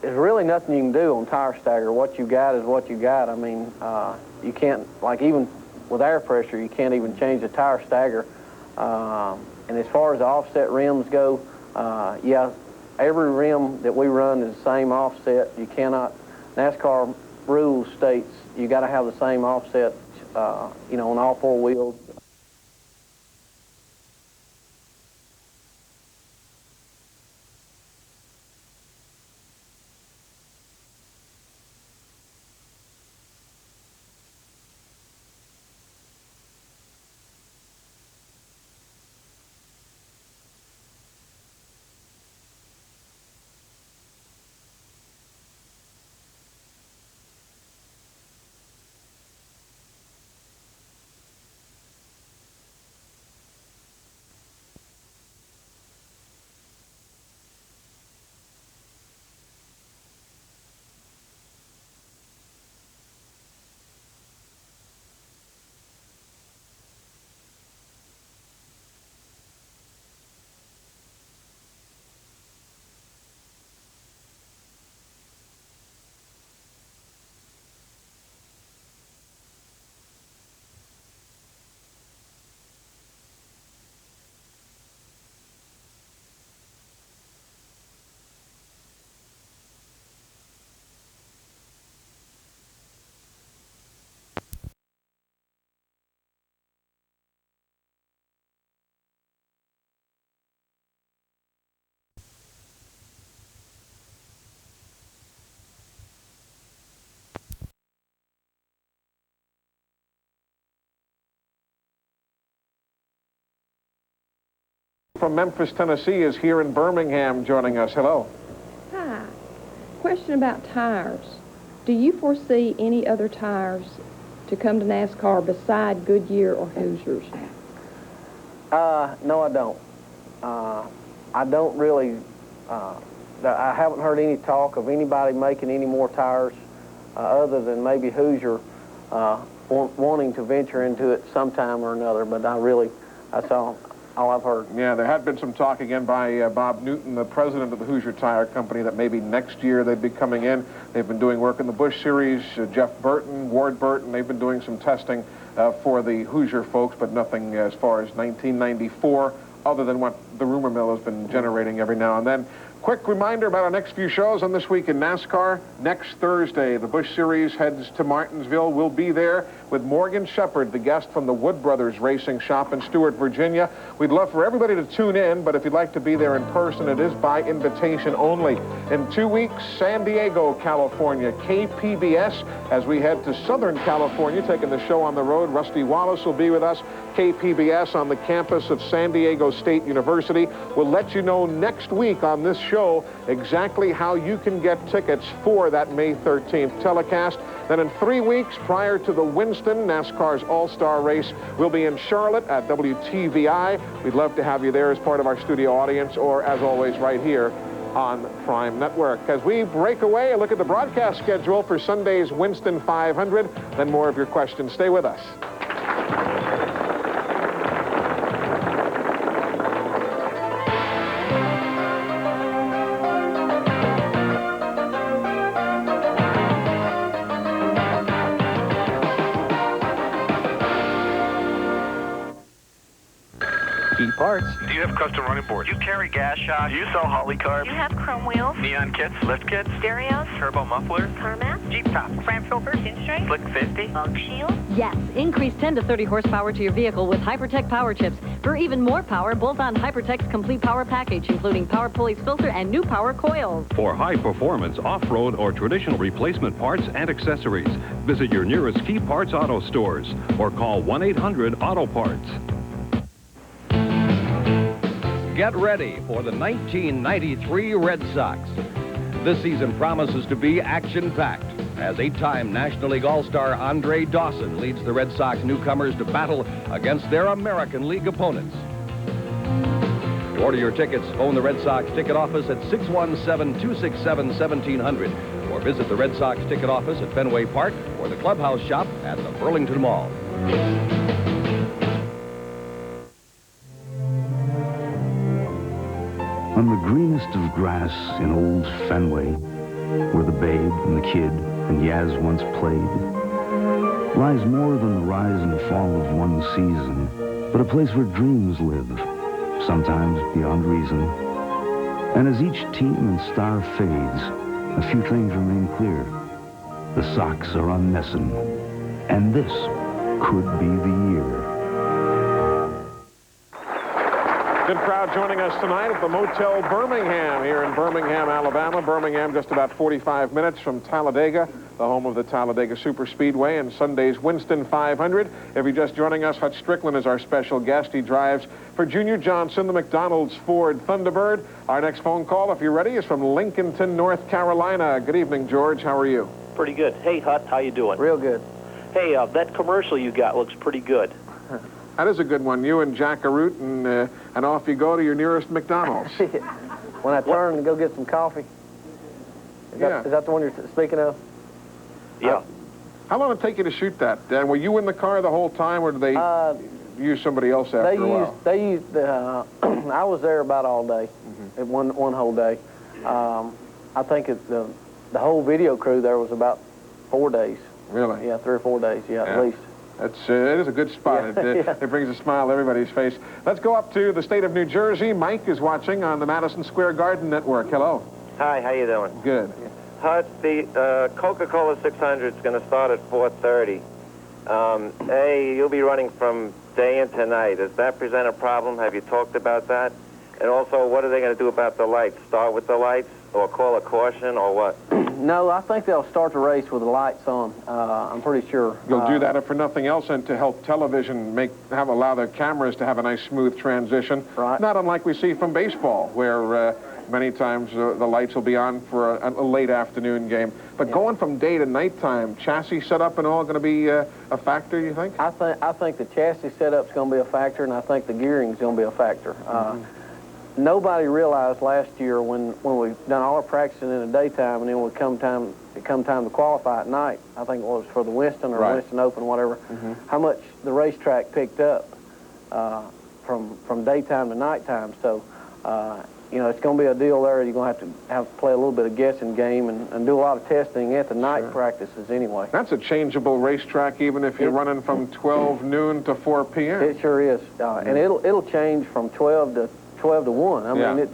There's really nothing you can do on tire stagger. What you got is what you got. I mean, you can't, like even with air pressure, you can't even change the tire stagger. And as far as the offset rims go, yeah, every rim that we run is the same offset. You cannot. NASCAR rules states you got to have the same offset, you know, on all four wheels. From Memphis, Tennessee is here in Birmingham joining us. Hello. Hi. Question about tires. Do you foresee any other tires to come to NASCAR beside Goodyear or Hoosiers? No, I don't. I don't really, I haven't heard any talk of anybody making any more tires other than maybe Hoosier wanting to venture into it sometime or another, but that's all I've heard. Yeah, there had been some talk again by Bob Newton, the president of the Hoosier Tire Company, that maybe next year they'd be coming in. They've been doing work in the Busch Series. Jeff Burton, Ward Burton, they've been doing some testing for the Hoosier folks, but nothing as far as 1994, other than what the rumor mill has been generating every now and then. Quick reminder about our next few shows on This Week in NASCAR. Next Thursday, the Busch Series heads to Martinsville. We'll be there with Morgan Shepherd, the guest from the Wood Brothers Racing Shop in Stewart, Virginia. We'd love for everybody to tune in, but if you'd like to be there in person, it is by invitation only. In 2 weeks, San Diego, California, KPBS, as we head to Southern California, taking the show on the road. Rusty Wallace will be with us. KPBS on the campus of San Diego State University. We'll let you know next week on this show exactly how you can get tickets for that May 13th telecast. Then in 3 weeks, prior to the Winston, NASCAR's All-Star race, we'll be in Charlotte at WTVI. We'd love to have you there as part of our studio audience, or as always, right here on Prime Network. As we break away, a look at the broadcast schedule for Sunday's Winston 500, then more of your questions. Stay with us. Parts. Do you have custom running boards? You carry gas shocks? Do you sell Hotley carbs? You have chrome wheels? Neon kits? Lift kits? Stereos? Turbo mufflers? Car mats? Jeep tops? Front filters? Pinstripes? Slick 50? Bug shield? Yes, increase 10 to 30 horsepower to your vehicle with Hypertech power chips. For even more power, bolt on Hypertech's complete power package, including power pulleys, filter, and new power coils. For high performance, off-road, or traditional replacement parts and accessories, visit your nearest Key Parts Auto stores or call 1-800-AUTO-PARTS. Get ready for the 1993 Red Sox. This season promises to be action-packed as 8-time National League All-Star Andre Dawson leads the Red Sox newcomers to battle against their American League opponents. To order your tickets, phone the Red Sox ticket office at 617-267-1700 or visit the Red Sox ticket office at Fenway Park or the clubhouse shop at the Burlington Mall. On the greenest of grass in old Fenway, where the babe and the kid and Yaz once played, lies more than the rise and fall of one season, but a place where dreams live, sometimes beyond reason. And as each team and star fades, a few things remain clear. The socks are on NESN, and this could be the year. Good crowd joining us tonight at the Motel Birmingham here in Birmingham, Alabama. Birmingham just about 45 minutes from Talladega, the home of the Talladega Superspeedway and Sunday's Winston 500. If you're just joining us, Hutch Stricklin is our special guest. He drives for Junior Johnson, the McDonald's Ford Thunderbird. Our next phone call, if you're ready, is from Lincolnton, North Carolina. Good evening, George. How are you? Pretty good. Hey, Hut, how you doing? Real good. Hey, that commercial you got looks pretty good. That is a good one. You and Jack Arute, and off you go to your nearest McDonald's. When I turn to go get some coffee. Is that the one you're speaking of? Yeah. How long did it take you to shoot that? And were you in the car the whole time, or did they use somebody else after a while? They used. I was there about all day, one whole day. I think the whole video crew there was about 4 days. Really? Yeah, 3 or 4 days. Yeah, at least. It is a good spot. Yeah. It brings a smile to everybody's face. Let's go up to the state of New Jersey. Mike is watching on the Madison Square Garden Network. Hello. Hi, how you doing? Good. Hutch, the Coca-Cola 600 is going to start at 4:30. You'll be running from day into night. Does that present a problem? Have you talked about that? And also, what are they going to do about the lights? Start with the lights, or call a caution, or what? No, I think they'll start the race with the lights on. I'm pretty sure. You'll do that if for nothing else, and to help television allow their cameras to have a nice smooth transition. Right. Not unlike we see from baseball, where many times the lights will be on for a late afternoon game. But going from day to nighttime, chassis setup and all going to be a factor, you think? I think the chassis setup's going to be a factor, and I think the gearing's going to be a factor. Nobody realized last year when we've done all our practicing in the daytime, and then it come time to qualify at night. I think it was for the Winston or Winston Open, whatever. How much the racetrack picked up from daytime to nighttime. So, it's going to be a deal there. You're going to have to play a little bit of guessing game and do a lot of testing at the night practices anyway. That's a changeable racetrack, even if you're running from 12 noon to 4 p.m. It sure is, and it'll change from 12 to 1. I mean,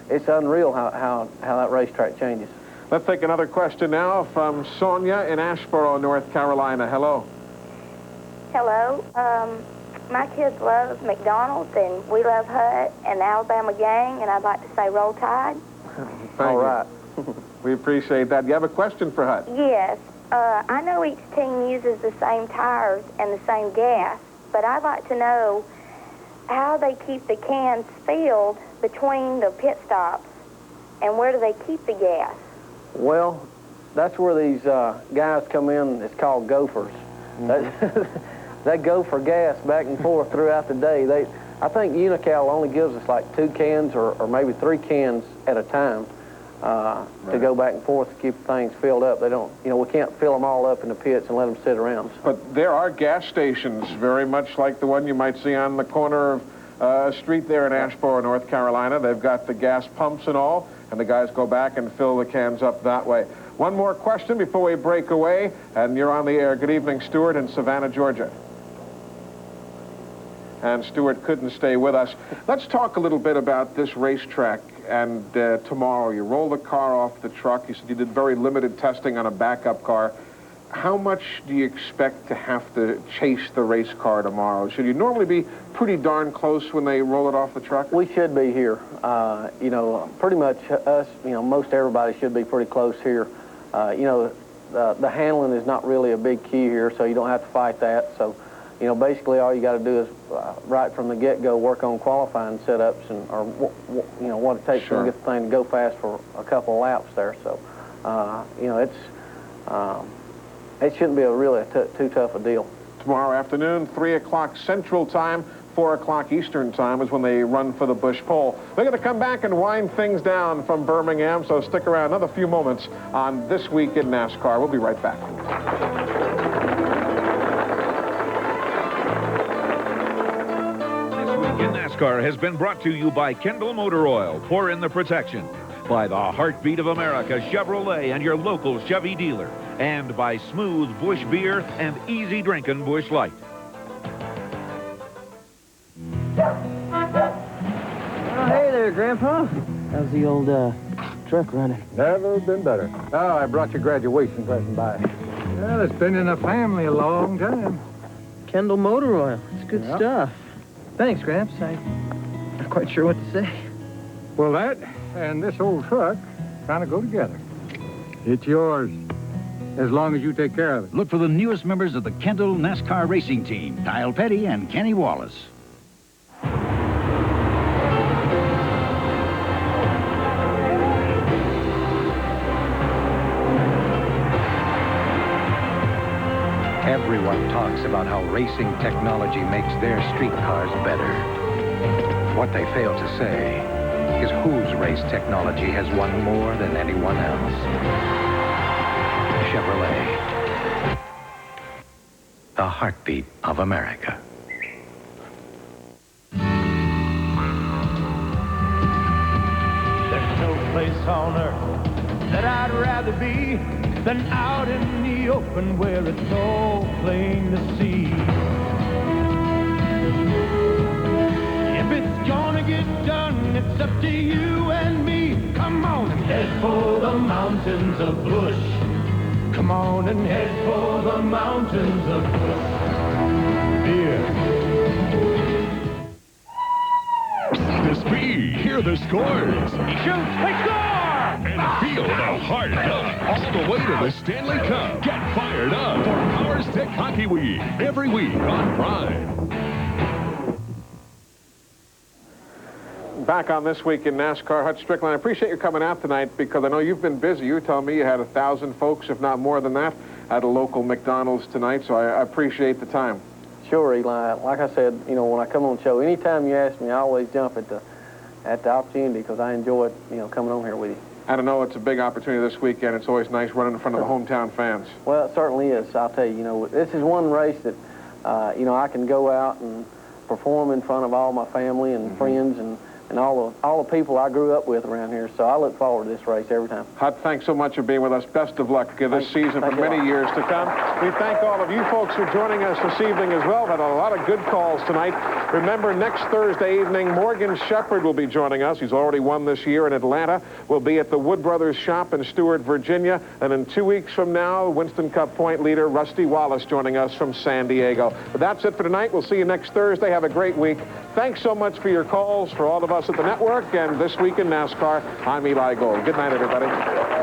it's unreal how that racetrack changes. Let's take another question now from Sonia in Asheboro, North Carolina. Hello. Hello. My kids love McDonald's, and we love Hut and the Alabama gang, and I'd like to say Roll Tide. All right. We appreciate that. You have a question for Hut? Yes. I know each team uses the same tires and the same gas, but I'd like to know how they keep the cans filled between the pit stops, and where do they keep the gas? Well, that's where these guys come in. It's called gophers. They go for gas back and forth throughout the day. I think Unical only gives us like 2 cans or maybe 3 cans at a time to go back and forth to keep things filled up. They don't, we can't fill them all up in the pits and let them sit around. But there are gas stations, very much like the one you might see on the corner of a street there in Asheboro, North Carolina. They've got the gas pumps and all, and the guys go back and fill the cans up that way. One more question before we break away, and you're on the air. Good evening, Stuart in Savannah, Georgia. And Stuart couldn't stay with us. Let's talk a little bit about this racetrack. And tomorrow, you roll the car off the truck. You said you did very limited testing on a backup car. How much do you expect to have to chase the race car tomorrow? Should you normally be pretty darn close when they roll it off the truck? We should be here. Pretty much us, most everybody should be pretty close here. The handling is not really a big key here, so you don't have to fight that. So, basically all you got to do is right from the get-go work on qualifying setups or what it takes to get the thing to go fast for a couple of laps there. So, it shouldn't be really too tough a deal. Tomorrow afternoon, 3 o'clock Central Time, 4 o'clock Eastern Time is when they run for the Bush Pole. They're going to come back and wind things down from Birmingham, so stick around another few moments on This Week in NASCAR. We'll be right back. In NASCAR has been brought to you by Kendall Motor Oil. Pour in the protection. By the Heartbeat of America Chevrolet and your local Chevy dealer. And by Smooth Bush Beer and easy drinking Bush Light. Oh, hey there, Grandpa. How's the old truck running. Never been better. Oh, I brought your graduation present by. Well, it's been in the family a long time. Kendall Motor Oil. It's good Yep. stuff. Thanks, Gramps. I'm not quite sure what to say. Well, that and this old truck kind of go together. It's yours, as long as you take care of it. Look for the newest members of the Kendall NASCAR racing team, Kyle Petty and Kenny Wallace. Everyone talks about how racing technology makes their street cars better. What they fail to say is whose race technology has won more than anyone else. Chevrolet. The heartbeat of America. There's no place on earth that I'd rather be than out in the open where it's all plain to see. If it's gonna get done, it's up to you and me. Come on and head for the mountains of Bush. Come on and head for the mountains of Bush. The speed, hear the scores. He shoots, they score! And feel the heart all the way to the Stanley Cup. Get fired up for Power Stick Hockey Week every week on Prime. Back on This Week in NASCAR, Hut Stricklin, I appreciate you coming out tonight because I know you've been busy. You were telling me you had 1,000 folks, if not more than that, at a local McDonald's tonight, so I appreciate the time. Sure, Eli. Like I said, you know, when I come on the show, anytime you ask me, I always jump at the opportunity because I enjoy it, you know, coming on here with you. And I know it's a big opportunity this weekend. It's always nice running in front of the hometown fans. Well, it certainly is. I'll tell you, you know, this is one race that, you know, I can go out and perform in front of all my family and friends and all the people I grew up with around here. So I look forward to this race every time. Hut, thanks so much for being with us. Best of luck this season for many years to come. We thank all of you folks for joining us this evening as well. Had a lot of good calls tonight. Remember, next Thursday evening, Morgan Shepherd will be joining us. He's already won this year in Atlanta. We'll be at the Wood Brothers shop in Stewart, Virginia. And in 2 weeks from now, Winston Cup point leader Rusty Wallace joining us from San Diego. But that's it for tonight. We'll see you next Thursday. Have a great week. Thanks so much for your calls, for all of us at the network, and This Week in NASCAR. I'm Eli Gold. Good night, everybody.